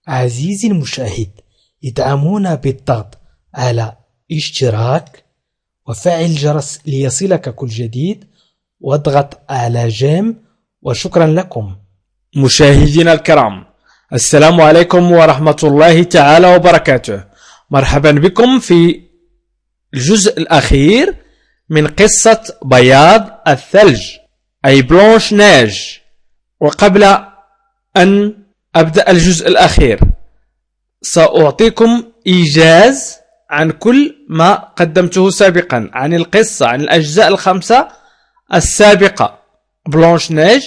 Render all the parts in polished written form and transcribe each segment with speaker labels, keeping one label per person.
Speaker 1: عزيزي المشاهد، ادعمونا بالضغط على اشتراك وفعل الجرس ليصلك كل جديد واضغط على جيم، وشكرا لكم.
Speaker 2: مشاهدينا الكرام، السلام عليكم ورحمة الله تعالى وبركاته. مرحبا بكم في الجزء الأخير من قصة بياض الثلج أي بلونش نيج. وقبل أن أبدأ الجزء الأخير سأعطيكم إيجاز عن كل ما قدمته سابقا عن القصة، عن الأجزاء الخمسة السابقة. بلونش نيج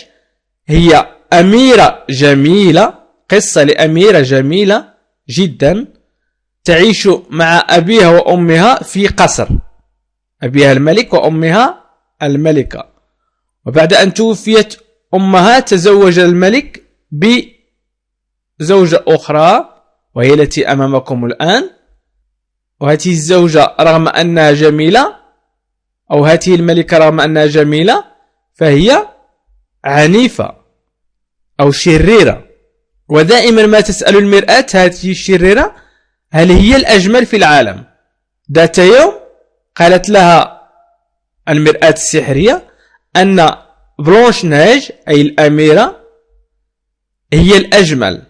Speaker 2: هي أميرة جميلة، قصة لأميرة جميلة جدا تعيش مع أبيها وأمها في قصر، أبيها الملك وأمها الملكة. وبعد أن توفيت أمها تزوج الملك بزوجة أخرى وهي التي أمامكم الآن. وهذه الزوجة رغم أنها جميلة، أو هذه الملكة رغم أنها جميلة، فهي عنيفة أو شريرة. ودائما ما تسأل المرآة هذه الشريرة هل هي الأجمل في العالم. ذات يوم قالت لها المرآة السحرية أن بلونش نيج أي الأميرة هي الأجمل،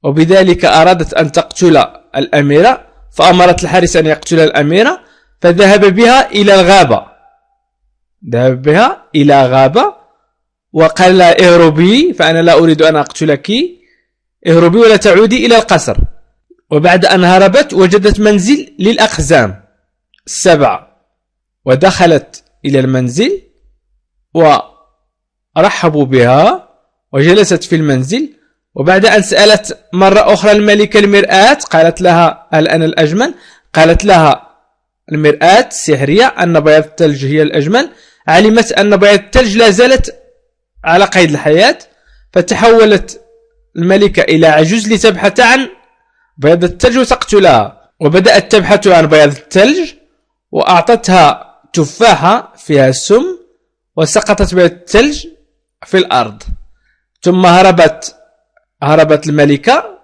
Speaker 2: وبذلك أرادت أن تقتل الأميرة، فأمرت الحارس أن يقتل الأميرة، فذهب بها إلى الغابة. ذهب بها إلى غابة وقال لها اهربي، فأنا لا أريد أن أقتلك، اهربي ولا تعودي إلى القصر. وبعد أن هربت وجدت منزل للأقزام 7، ودخلت إلى المنزل ورحبوا بها وجلست في المنزل. وبعد أن سألت مرة أخرى الملكة المرآة قالت لها هل أنا الأجمل؟ قالت لها المرآة السحرية أن بياض الثلج هي الأجمل. علمت أن بياض الثلج لا زالت على قيد الحياة، فتحولت الملكة إلى عجوز لتبحث عن بياض الثلج وتقتلها. وبدأت تبحث عن بياض الثلج وأعطتها تفاحة فيها السم، وسقطت بياض الثلج في الأرض. ثم هربت الملكة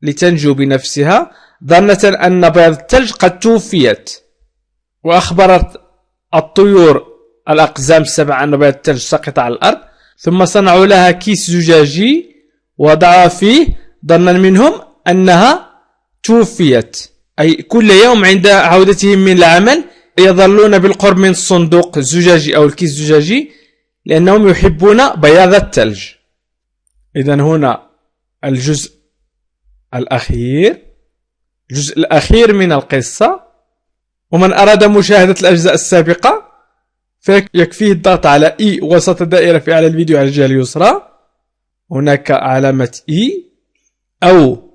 Speaker 2: لتنجو بنفسها، ظنة أن بياض الثلج قد توفيت. وأخبرت الطيور الأقزام 7 أن بياض الثلج سقط على الأرض، ثم صنعوا لها كيس زجاجي وضعها فيه ظنا منهم أنها توفيت. أي كل يوم عند عودتهم من العمل يظلون بالقرب من الصندوق الزجاجي أو الكيس الزجاجي لأنهم يحبون بياض الثلج. إذن هنا الجزء الأخير من القصة. ومن أراد مشاهدة الأجزاء السابقة فيكفيه الضغط على إي وسط الدائرة في أعلى الفيديو على الجهة اليسرى، هناك علامة إي، أو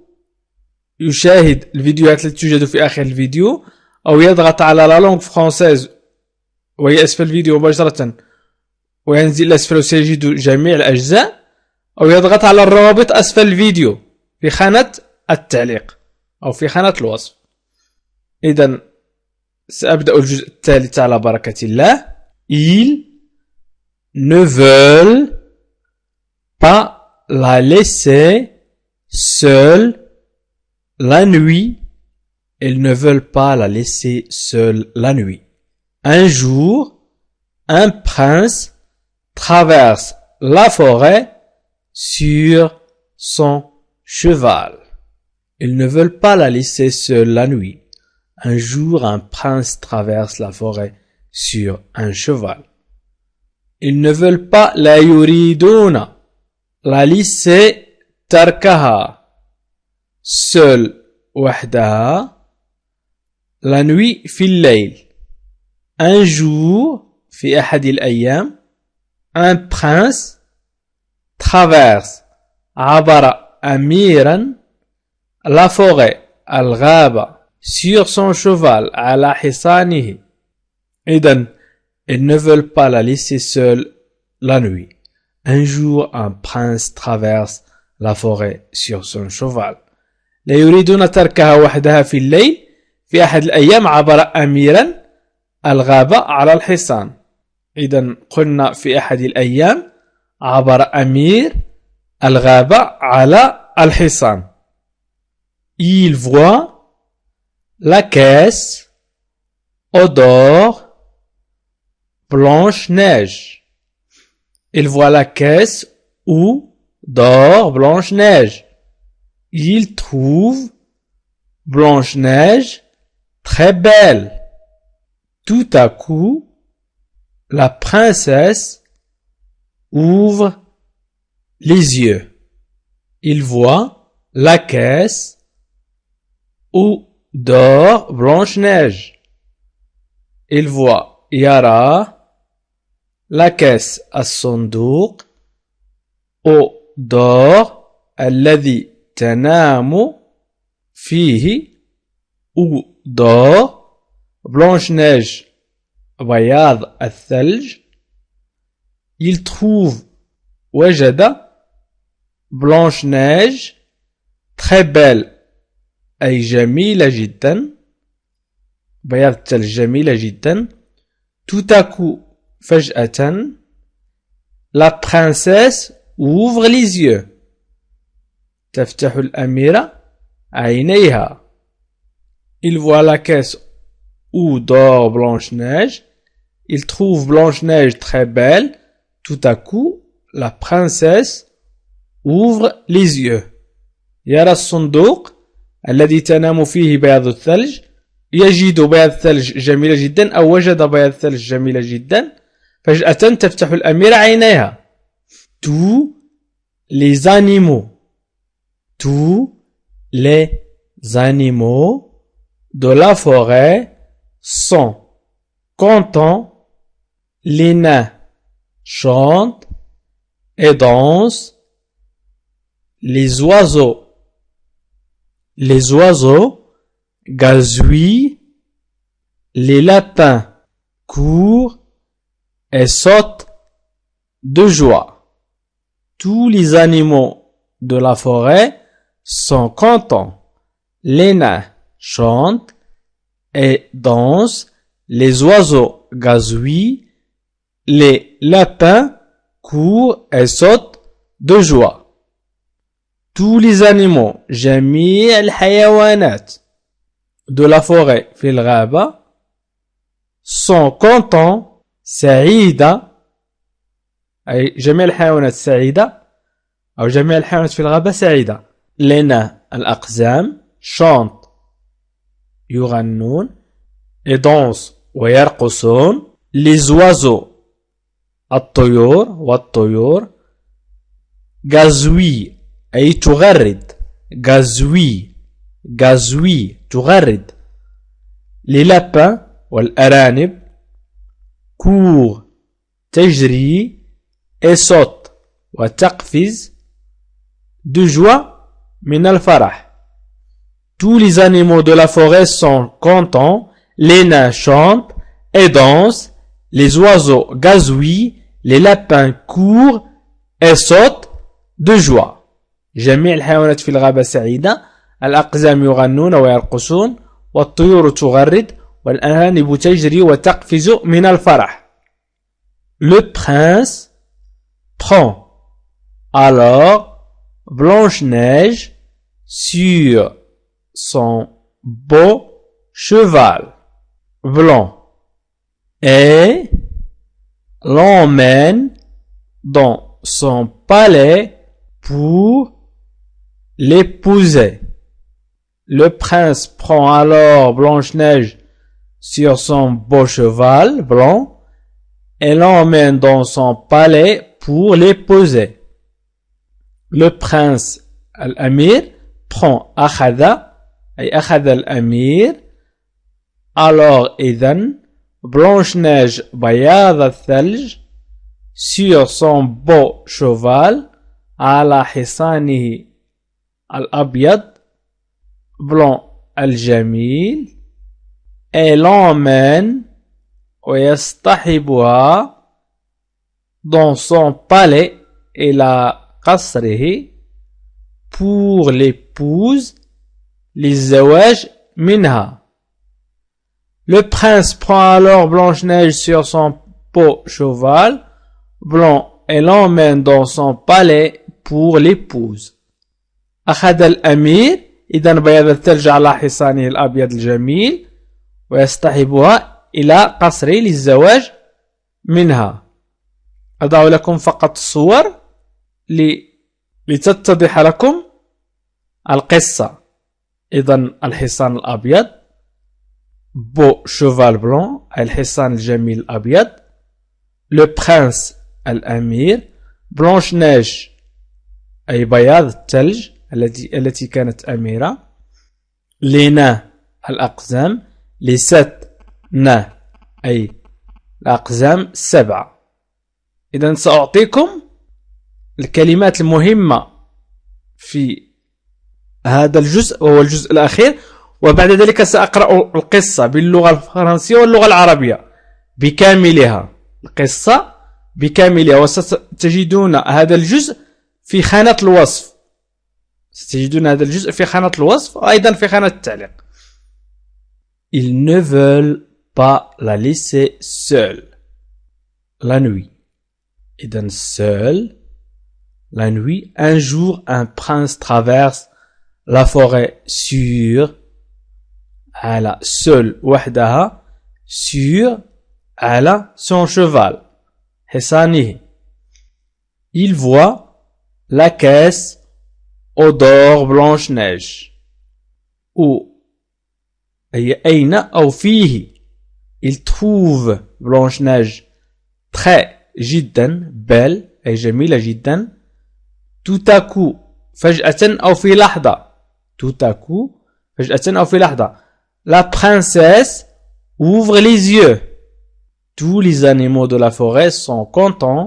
Speaker 2: يشاهد الفيديوهات التي توجد في آخر الفيديو، أو يضغط على لا لونغ فرانسيز وهي أسفل الفيديو مباشرة وينزل أسفل وسيجد جميع الأجزاء، أو يضغط على الروابط أسفل الفيديو في خانة التعليق أو في خانة الوصف. إذن سأبدأ الجزء الثالث على بركة الله. Ils ne veulent pas la laisser seule la nuit. Ils ne veulent pas la laisser seule la nuit. Un jour, un prince traverse la forêt sur son cheval. Ils ne veulent pas la laisser seule la nuit. Un jour, un prince traverse la forêt sur un cheval. Ils ne veulent pas la yuriduna la laisser tarkaha seule وحدها la nuit في الليل. Un jour, في أحد الأيام, un prince traverse عبر أميرا la forêt الغابة sur son cheval على حصانه. إذن ils ne veulent pas la laisser seule la nuit. Un jour, un prince traverse la forêt sur son cheval. لا يريدون تركها وحدها في الليل. في أحد الأيام عبر أميرا الغابة على الحصان. إذن قلنا في أحد الأيام عبر أمير الغابة على الحصان. il voit la caisse au dehors Blanche-Neige. Il voit la caisse où dort Blanche-Neige. Il trouve Blanche-Neige très belle. Tout à coup, la princesse ouvre les yeux. Il voit la caisse où dort Blanche-Neige. Il voit Yara la caisse الصندوق où dort الذي تنام فيه où dort Blanche-Neige بياض الثلج. Il trouve وجد Blanche-Neige très belle أي جميلة جدا. بياض الثلج جميلة جدا. Tout à coup فجأة la princesse ouvre les yeux. تفتح الأميرة عينيها. Il voit la caisse où dort Blanche-Neige. Il trouve Blanche-Neige très belle. Tout à coup, la princesse ouvre les yeux. يرى الصندوق الذي تنام فيه بياض الثلج. يجد بياض الثلج جميلة جدا أو وجد بياض الثلج جميلة جدا. فجأة تفتح الأميرة عينيها. Tous les animaux de la forêt sont contents. Les nains chantent et dansent. Les oiseaux gazouillent. Les lapins courent et sautent de joie. Tous les animaux de la forêt sont contents. Les nains chantent et dansent. Les oiseaux gazouillent. Les lapins courent et sautent de joie. Tous les animaux جميع الحيوانات de la forêt في الغابة sont contents. سعيدة أي جميع الحيوانات سعيدة أو جميع الحيوانات في الغابة سعيدة. Les nains الأقزام chantent يغنون et dansent ويرقصون. Les oiseaux الطيور gazouillent أي تغرد. gazouille تغرد. Les lapins والأرانب courent تجري et saute وتقفز de joie من الفرح. Tous les animaux de la forêt sont contents. Les nains chantent et dansent. Les oiseaux gazouillent. Les lapins courent et sautent de joie. جميع الحيوانات في الغابة سعيدة. الأقزام يغنون ويرقصون والطيور تغرد والأرانب تجري وتقفز من الفرح. Le prince prend alors Blanche-Neige sur son beau cheval blanc et l'emmène dans son palais pour l'épouser. Le prince prend alors Blanche-Neige sur son beau cheval blanc et l'emmène dans son palais pour l'épouser. Le prince الأمير prend أخذ أي أخذ الأمير. Alors إذن Blanche-Neige بياض الثلج sur son beau cheval على حصانه الأبيض blanc الجميل et l'emmène ويصطحبها dans son palais إلى قصره pour l'épouse للزواج منها. Le prince prend alors Blanche-Neige sur son beau cheval blanc et l'emmène dans son palais pour l'épouse. أخذ الأمير إذا بياض الثلج على حصانه الأبيض الجميل ويصطحبها إلى قصري للزواج منها. أضع لكم فقط الصور لتتضح لكم القصة. إذا الحصان الأبيض بو شوفال بلون أي الحصان الجميل الأبيض. لو برنس الأمير. بلانش نيج أي بياض الثلج التي كانت أميرة. لي نان الأقزام. لي سات نان أي الأقزام السبعة. إذا سأعطيكم الكلمات المهمة في هذا الجزء وهو الجزء الأخير، وبعد ذلك سأقرأ القصة باللغة الفرنسية واللغة العربية بكاملها. القصة بكاملها، وستجدون هذا الجزء في خانة الوصف. ستجدون هذا الجزء في خانة الوصف وأيضا في خانة التعليق. Ils ne veulent pas la laisser seule la nuit. إذن seul la nuit. Un jour, un prince traverse la forêt sur على seul وحدها sur على son cheval حصانه. Il voit la caisse au dehors Blanche-Neige. Où أي أين أو فيه. Il trouve Blanche-Neige très جدا belle أي جميلة جدا. Tout à coup فجأة أو في لحظة. Tout à coup فجأة أو في لحظة. La princesse ouvre les yeux. Tous les animaux de la forêt sont contents.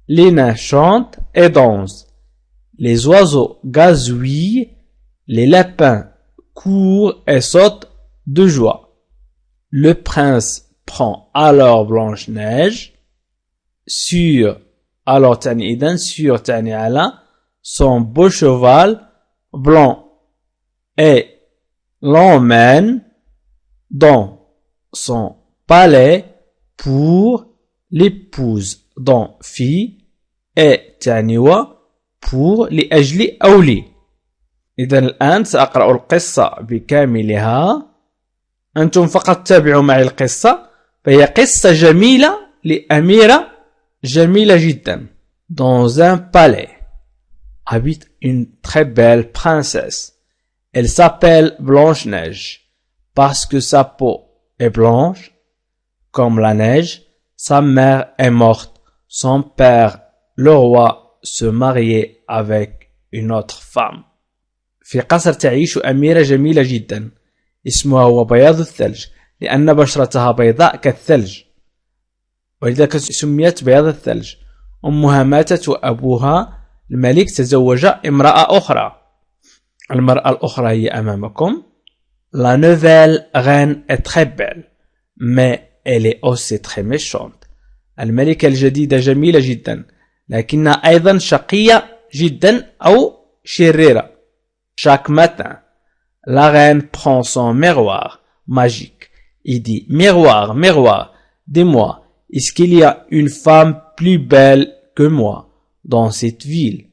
Speaker 2: Les nains chantent et dansent. Les oiseaux gazouillent. Les lapins courent et sautent de joie. Le prince prend alors Blanche-Neige sur alors تعني إذن sur تعني على son beau cheval blanc et l'emmène dans son palais pour l'épouse. dans في et تعني و pour لأجل أو لي. إذن الآن سأقرأ القصة بكاملها، أنتم فقط تابعوا معي القصة. فهي قصة جميلة لأميرة جميلة جدا. Dans un palais habite une très belle princesse. Elle s'appelle Blanche-Neige parce que sa peau est blanche comme la neige. Sa mère est morte. Son père, le roi, se mariait avec une autre femme. في قصر تعيش أميرة جميلة جدا اسمها هو بياض الثلج لأن بشرتها بيضاء كالثلج، ولذلك سميت بياض الثلج. أمها ماتت وأبوها الملك تزوج امرأة أخرى. المرأة الأخرى هي أمامكم. La nouvelle reine est très belle mais elle est aussi très méchante. الملكة الجديدة جميلة جدا لكنها أيضا شقية جدا أو شريرة. Chaque matin, la reine prend son miroir magique et dit: Miroir, miroir, dis-moi, est-ce qu'il y a une femme plus belle que moi dans cette ville?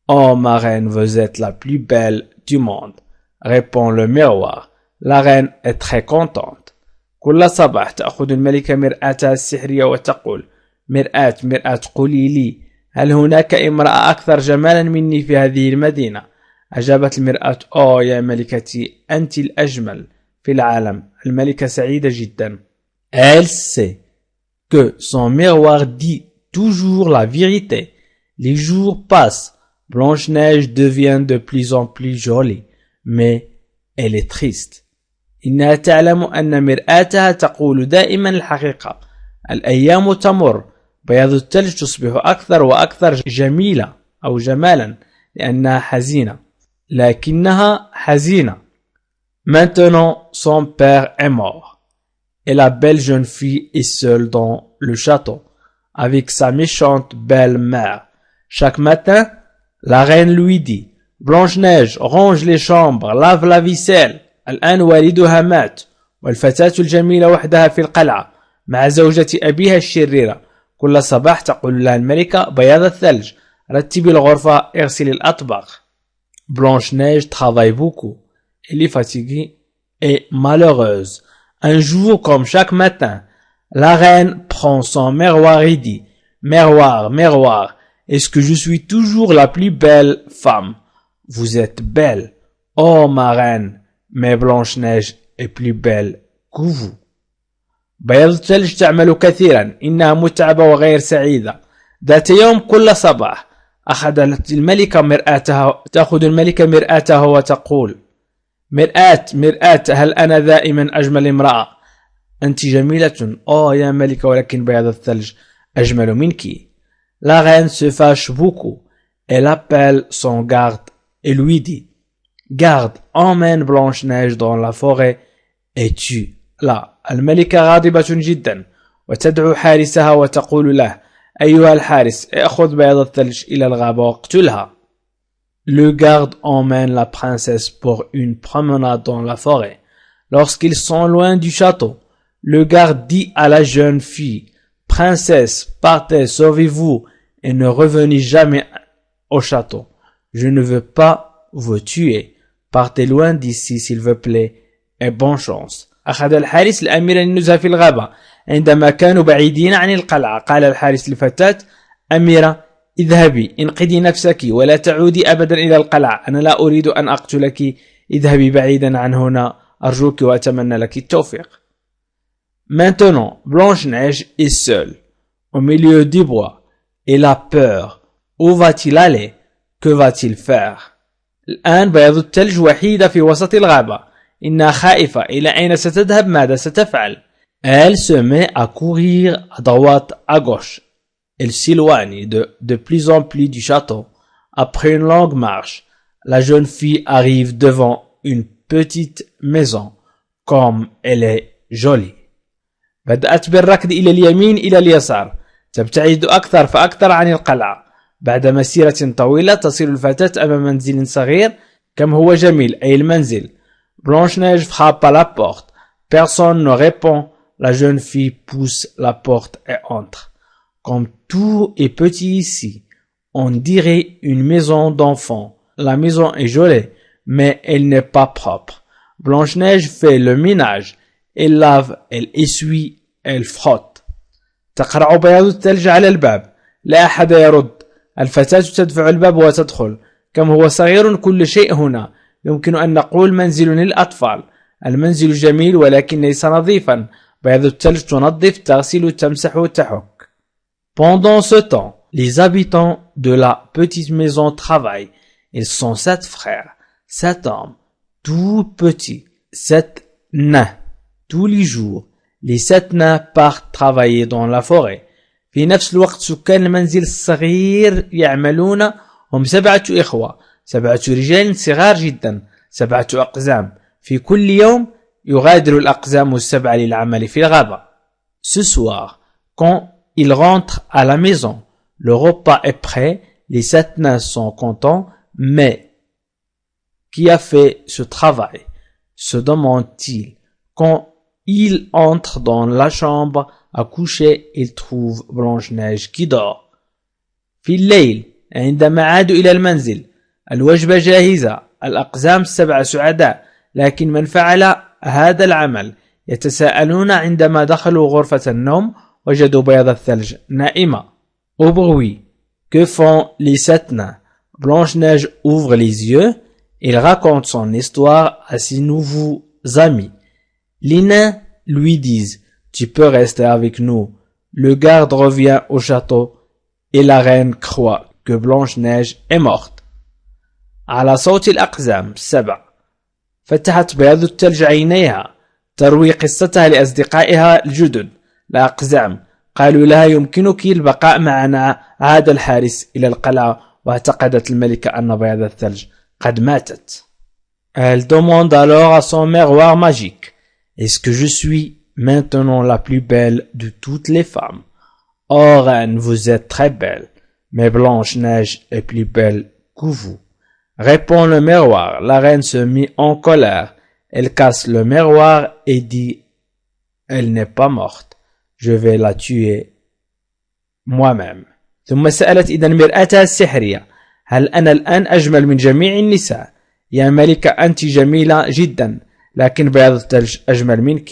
Speaker 2: Oh, ma reine, vous êtes la plus belle du monde, répond le miroir. La reine est très contente. كل صباح تأخذ الملكة مرآتها السحرية وتقول: مرآة مرآة قولي لي، هل هناك امرأة أكثر جمالا مني في هذه المدينة؟ أجابت المرآة: أوه يا ملكتي، أنت الأجمل في العالم. الملكة سعيدة جدا. Elle sait que son miroir dit toujours la vérité. Les jours passent. Blanche-Neige devient de plus en plus jolie, mais elle est triste. إنها تعلم أن مرآتها تقول دائما الحقيقة. الأيام تمر. بياض الثلج تصبح أكثر وأكثر جميلة أو جمالا لأنها حزينة. لكنها حزينة. Maintenant, son père est mort. Et la belle jeune fille est seule dans le château, avec sa méchante belle-mère. Chaque matin, la reine lui dit: Blanche-Neige, range les chambres, lave la vaisselle. الآن والدها مات، والفتاة الجميلة وحدها في القلعة مع زوجة أبيها الشريرة. كل صباح تقول لها الملكة: بياض الثلج، رتبي الغرفة، اغسلي الأطباق. Blanche-Neige travaille beaucoup. Elle est fatiguée et malheureuse. Un jour, comme chaque matin, la reine prend son miroir et dit « Miroir, miroir, est-ce que je suis toujours la plus belle femme? Vous êtes belle. Oh ma reine, mais Blanche-Neige est plus belle que vous. » بياض الثلج تعمل كثيرا، إنها متعبة وغير سعيدة. ذات يوم كل صباح تأخذ الملكة مرآتها وتقول: مرآة مرآة، هل أنا دائما أجمل امرأة؟ أنت جميلة. يا ملكة، ولكن بياض الثلج أجمل منك. La reine se fâche beaucoup. Elle appelle son garde et lui dit: Garde, emmène Blanche-Neige dans la forêt et tue-la. الملكة غاضبة جدا وتدعو حارسها وتقول له: أيها الحارس، أخذ بياض الثلج إلى الغابة واقتلها. Le garde emmène la princesse pour une promenade dans la forêt. Lorsqu'ils sont loin du château, le garde dit à la jeune fille: Princesse, partez, sauvez-vous et ne revenez jamais au château. Je ne veux pas vous tuer. Partez loin d'ici, s'il vous plaît, et bonne chance. أخذ الحارس الأميرة للنزهة في الغابة. عندما كانوا بعيدين عن القلعة، قال الحارس للفتاة: أميرة، اذهبي، انقذي نفسك ولا تعودي أبدا إلى القلعة. أنا لا أريد أن أقتلك. اذهبي بعيدا عن هنا، أرجوك وأتمنى لك التوفيق. Maintenant, Blanche-Neige est seule, au milieu du bois. Elle a peur. Où va-t-il aller? Que va-t-il faire? الآن بياض الثلج وحيدة في وسط الغابة. إنها خائفة. إلى أين ستذهب؟ ماذا ستفعل؟ Elle se met à courir à droite, à gauche. Elle s'éloigne de plus en plus du château. Après une longue marche, la jeune fille arrive devant une petite maison. Comme elle est jolie. بدأت بالركض إلى اليمين إلى اليسار. تبتعد أكثر فأكثر عن القلعة. بعد مسيرة طويلة تصل الفتاة أمام منزل صغير. كم هو جميل، أي المنزل. Blanche-Neige frappe à la porte. Personne ne répond. La jeune fille pousse la porte et entre. Comme tout est petit ici, on dirait une maison d'enfant. La maison est jolie, mais elle n'est pas propre. Blanche-Neige fait le ménage. Elle lave, elle essuie, elle frotte. تقرع بياض الثلج على الباب. لا أحد يرد. الفتاة تدفع الباب وتدخل. كم هو صغير كل شيء هنا. يمكن أن نقول منزل للأطفال. المنزل جميل ولكن ليس نظيفا. بياض الثلج تنظف، تغسل، تمسح، تحك. Pendant ce temps, les habitants de la petite maison travaillent. Ils sont 7 frères, 7 hommes, tout petits, 7 nains. Tous les jours, les 7 nains partent travailler dans la forêt. في نفس الوقت سكان المنزل الصغير يعملون. هم 7 إخوة، 7 رجال صغار جدا، 7 أقزام. في كل يوم يغادر الأقزام السبعة للعمل في الغابة. Ce soir, quand ils rentrent à la maison, le repas est prêt, les 7 nains sont contents, mais qui a fait ce travail? Se demande-t-il. Quand il entre dans la chambre à coucher, il trouve Blanche-Neige qui dort. في الليل عندما عادوا إلى المنزل، الوجبة جاهزة، الأقزام 7 سعداء، لكن من فعل هذا العمل؟ يتساءلون عندما دخلوا غرفة النوم وجدوا بياض الثلج نائمة. Au bruit, que font les 7 nains? Blanche-Neige ouvre les yeux. Il raconte son histoire à ses nouveaux amis. Les nains lui disent: Tu peux rester avec nous. Le garde revient au château et la reine croit que Blanche-Neige est morte. على صوت الأقزام 7 فتحت بياض الثلج عينيها تروي قصتها لأصدقائها الجدد الأقزام. قالوا لها: يمكنك البقاء معنا. عاد الحارس إلى القلعة واعتقدت الملكة أن بياض الثلج قد ماتت. Elle demande alors à son miroir magique: Est-ce que je suis maintenant la plus belle de toutes les femmes? Oh reine, vous êtes très belle, mais Blanche-Neige est plus belle que vous. Répond le miroir. La reine se mit en colère. Elle casse le miroir et dit: Elle n'est pas morte. Je vais la tuer moi-même. ثم سألت إذا مرآتها السحرية: هل أنا الآن أجمل من جميع النساء؟ يا ملكة أنت جميلة جدا، لكن بياض الثلج أجمل منك.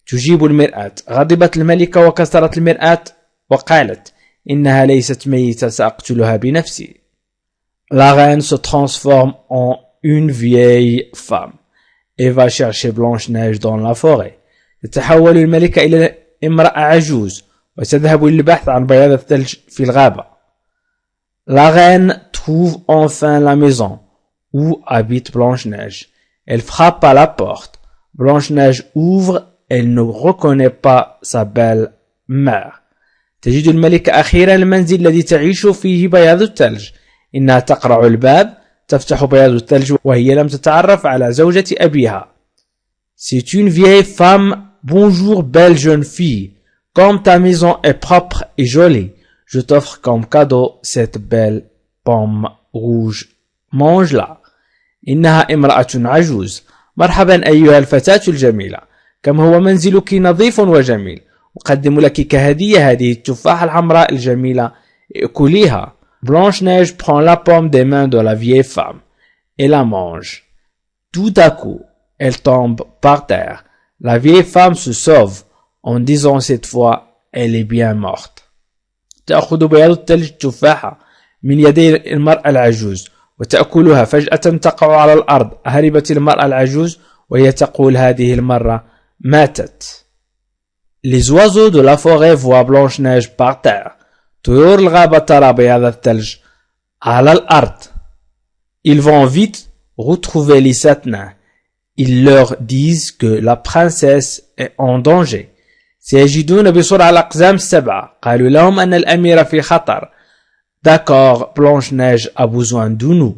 Speaker 2: تجيب المرآة. غضبت الملكة وكسرت المرآة وقالت: إنها ليست ميتة، سأقتلها بنفسي. La reine se transforme en une vieille femme et va chercher Blanche-Neige dans la forêt. تتحول الملكة إلى امرأة عجوز وتذهب للبحث عن بياض الثلج في الغابة. La reine trouve enfin la maison où habite Blanche-Neige. Elle frappe à la porte. Blanche-Neige ouvre. Elle ne reconnaît pas sa belle-mère. تجد الملكة أخيرا المنزل الذي تعيش فيه بياض الثلج. إنها تقرع الباب، تفتح بياض الثلج وهي لم تتعرف على زوجة أبيها. C'est une vieille femme. Bonjour belle jeune fille. Comme ta maison est propre et jolie, je t'offre comme cadeau cette belle pomme rouge. Mange-la. إنها امرأة عجوز. مرحبا أيها الفتاة الجميلة. كم هو منزلك نظيف وجميل. أقدم لك كهدية هذه التفاحة الحمراء الجميلة. ائكليها. Blanche-Neige prend la pomme des mains de la vieille femme et la mange. Tout à coup, elle tombe par terre. La vieille femme se sauve en disant cette fois, elle est bien morte. تأخذ بياض الثلج التفاحة من يدي المرأة العجوز وتأكلها. فجأة تقع على الأرض. هربت المرأة العجوز وهي تقول هذه المرة ماتت. Les oiseaux de la forêt voient Blanche-Neige par terre. طيور الغابة ترى بياض الثلج على الأرض. Ils vont vite retrouver les satnins. Ils leur disent que la princesse est en danger. سيجدون بسرعة الأقزام السبعة. قالوا لهم أن الأميرة في خطر. D'accord, Blanche-Neige a besoin de nous.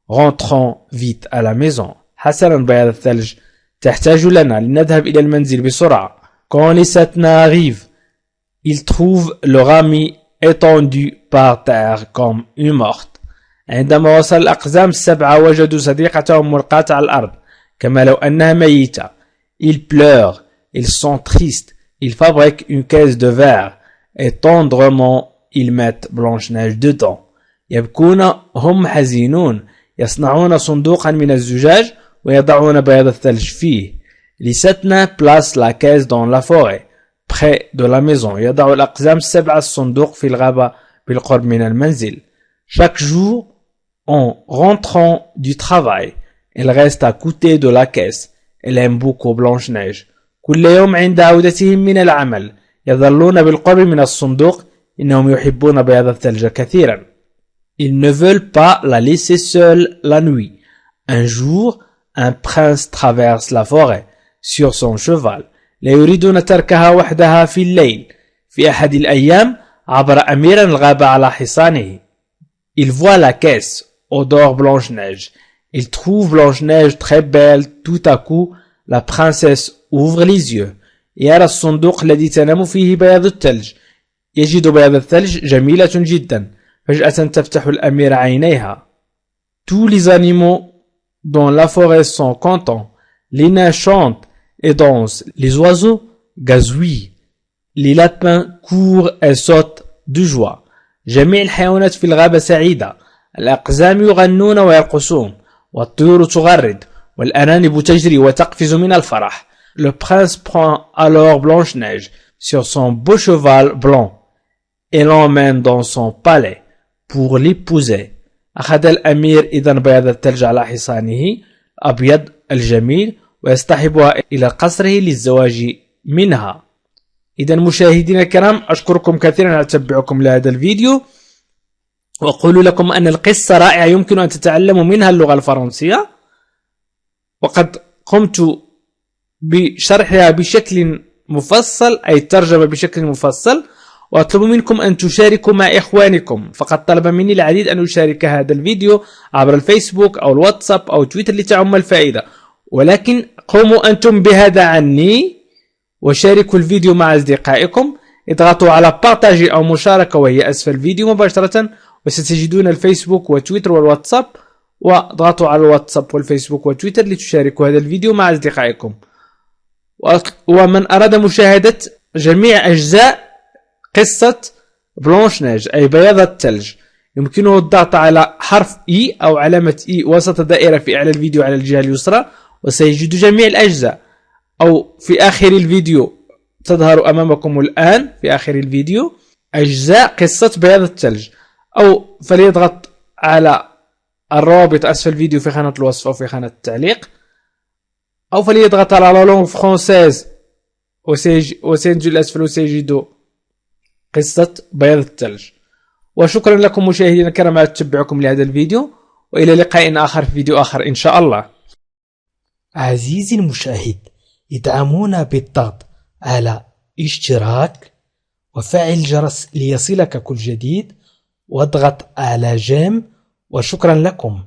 Speaker 2: Rentrons vite à la maison. حسنا بياض الثلج تحتاج لنا لنذهب إلى المنزل بسرعة. Quand les satnins arrivent, ils trouvent leur ami étendu par terre comme une morte. عندما وصل الأقزام السبعة وجدوا صديقتهم ملقاة على الأرض كما لو أنها ميتة. Ils pleurent, ils sont tristes, ils fabriquent une caisse de verre et tendrement ils mettent Blanche-Neige dedans. يبكون، هم حزينون، يصنعون صندوقا من الزجاج ويضعون بياض الثلج فيه. Les satnins placent la caisse dans la forêt près de la maison. يضع الأقزام السبعة الصندوق في الغابة بالقرب من المنزل. Chaque jour, en rentrant du travail, elle reste à côté de la caisse. Elle aime beaucoup Blanche-Neige. كل يوم عند عودتهم من العمل يظلون بالقرب من الصندوق. إنهم يحبون بياض الثلج كثيرا. Ils ne veulent pas la laisser seule la nuit. Un jour, un prince traverse la forêt sur son cheval. لا يريدون تركها وحدها في الليل. في أحد الأيام عبر أمير الغابة على حصانه. Il voit la caisse où dort Blanche-Neige. Il trouve Blanche-Neige très belle. Tout à coup, la princesse ouvre les yeux. يرى الصندوق الذي تنام فيه بياض الثلج. يجد بياض الثلج جميلة جدا. فجأة تفتح الأميرة عينيها. Tous les animaux dans la forêt sont contents. Les nains chantent et dansent. Les oiseaux gazouillent. Les lapins courent et sautent de joie. جميع الحيوانات في الغابة سعيدة. الأقزام يغنون ويرقصون والطيور تغرد والأرانب تجري وتقفز من الفرح. Le prince prend alors Blanche-Neige sur son beau cheval blanc et l'emmène dans son palais pour l'épouser. أخذ الأمير إذن بياض الثلج على حصانه الأبيض الجميل ويصطحبها إلى قصره للزواج منها. إذن مشاهدينا الكرام، أشكركم كثيرا على تتبعكم لهذا الفيديو، وأقول لكم أن القصة رائعة يمكن أن تتعلموا منها اللغة الفرنسية، وقد قمت بشرحها بشكل مفصل، أي الترجمة بشكل مفصل، وأطلب منكم أن تشاركوا مع إخوانكم. فقد طلب مني العديد أن أشارك هذا الفيديو عبر الفيسبوك أو الواتساب أو تويتر لتعم الفائدة، ولكن قوموا أنتم بهذا عني وشاركوا الفيديو مع أصدقائكم. اضغطوا على بارتاجي أو مشاركة وهي أسفل الفيديو مباشرة، وستجدون الفيسبوك وتويتر والواتساب، واضغطوا على الواتساب والفيسبوك وتويتر لتشاركوا هذا الفيديو مع أصدقائكم. ومن أراد مشاهدة جميع أجزاء قصة بلانش نيج أي بياض الثلج يمكنه الضغط على حرف E أو علامة E وسط دائرة في أعلى الفيديو على الجهة اليسرى، وسيجد جميع الأجزاء. أو في آخر الفيديو تظهر أمامكم الآن في آخر الفيديو أجزاء قصة بياض الثلج. أو فليضغط على الرابط أسفل الفيديو في خانة الوصف أو في خانة التعليق، أو فليضغط على لا لونغ فرونسيز وسينزل الأسفل وسيجد قصة بياض الثلج. وشكرا لكم مشاهدينا الكرام على تتبعكم لهذا الفيديو، وإلى لقاء آخر في فيديو آخر إن شاء الله.
Speaker 1: عزيزي المشاهد، ادعمونا بالضغط على اشتراك وفعل الجرس ليصلك كل جديد، واضغط على جيم. وشكرا لكم.